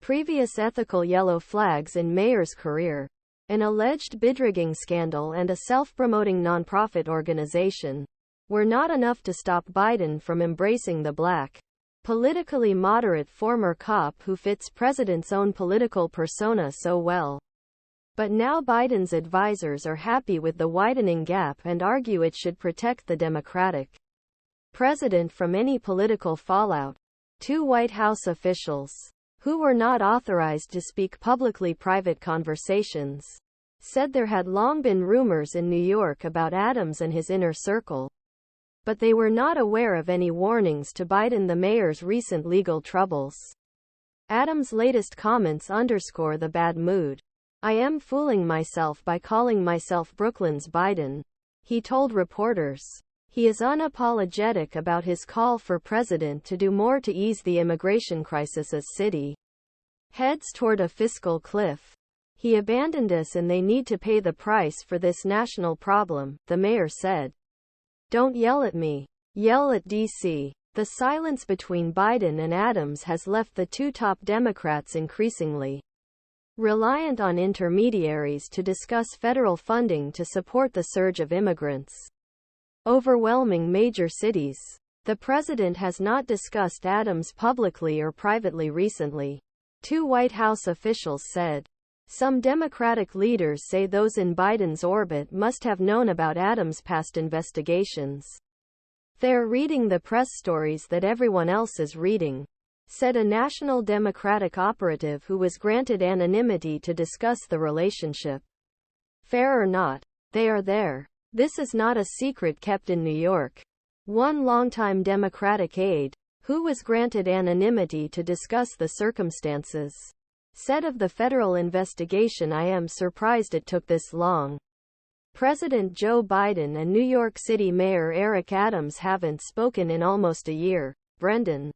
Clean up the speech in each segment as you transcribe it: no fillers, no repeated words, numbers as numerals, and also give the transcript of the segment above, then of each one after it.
previous ethical yellow flags in Mayer's career, an alleged bid-rigging scandal and a self-promoting nonprofit organization, were not enough to stop Biden from embracing the black, politically moderate former cop who fits president's own political persona so well. But now Biden's advisors are happy with the widening gap and argue it should protect the Democratic president from any political fallout. Two White House officials, who were not authorized to speak publicly private conversations, said there had long been rumors in New York about Adams and his inner circle, but they were not aware of any warnings to Biden. The mayor's recent legal troubles. Adams' latest comments underscore the bad mood. "I am fooling myself by calling myself Brooklyn's Biden," he told reporters. He is unapologetic about his call for president to do more to ease the immigration crisis as city heads toward a fiscal cliff. "He abandoned us and they need to pay the price for this national problem," the mayor said. "Don't yell at me. Yell at D.C." The silence between Biden and Adams has left the two top Democrats increasingly reliant on intermediaries to discuss federal funding to support the surge of immigrants overwhelming major cities. The president has not discussed Adams publicly or privately recently, two White House officials said. Some Democratic leaders say those in Biden's orbit must have known about Adams' past investigations. "They're reading the press stories that everyone else is reading," said a national Democratic operative who was granted anonymity to discuss the relationship. "Fair or not, they are there. This is not a secret kept in New York," one longtime Democratic aide, who was granted anonymity to discuss the circumstances, said of the federal investigation. "I am surprised it took this long." President Joe Biden and New York City Mayor Eric Adams haven't spoken in almost a year. Brendan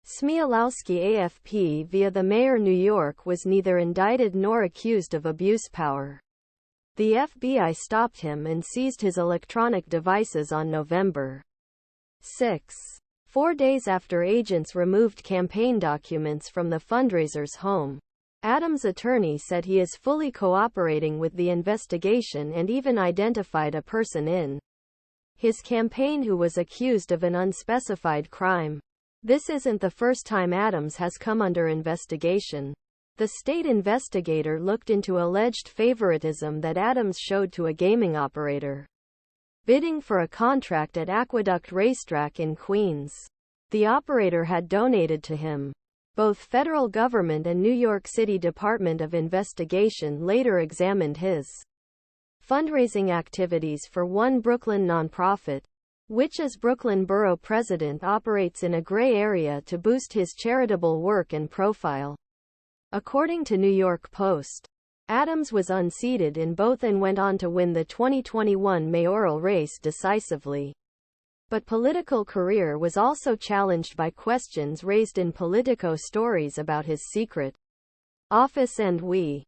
Smialowski, AFP. Via the mayor. New York was neither indicted nor accused of abuse power. The FBI stopped him and seized his electronic devices on November 6, 4 days after agents removed campaign documents from the fundraiser's home. Adams' attorney said he is fully cooperating with the investigation and even identified a person in his campaign who was accused of an unspecified crime. This isn't the first time Adams has come under investigation. The state investigator looked into alleged favoritism that Adams showed to a gaming operator bidding for a contract at Aqueduct Racetrack in Queens. The operator had donated to him. Both federal government and New York City Department of Investigation later examined his fundraising activities for one Brooklyn nonprofit, which as Brooklyn Borough president operates in a gray area to boost his charitable work and profile. According to New York Post, Adams was unseated in both and went on to win the 2021 mayoral race decisively. But political career was also challenged by questions raised in Politico stories about his secret office and We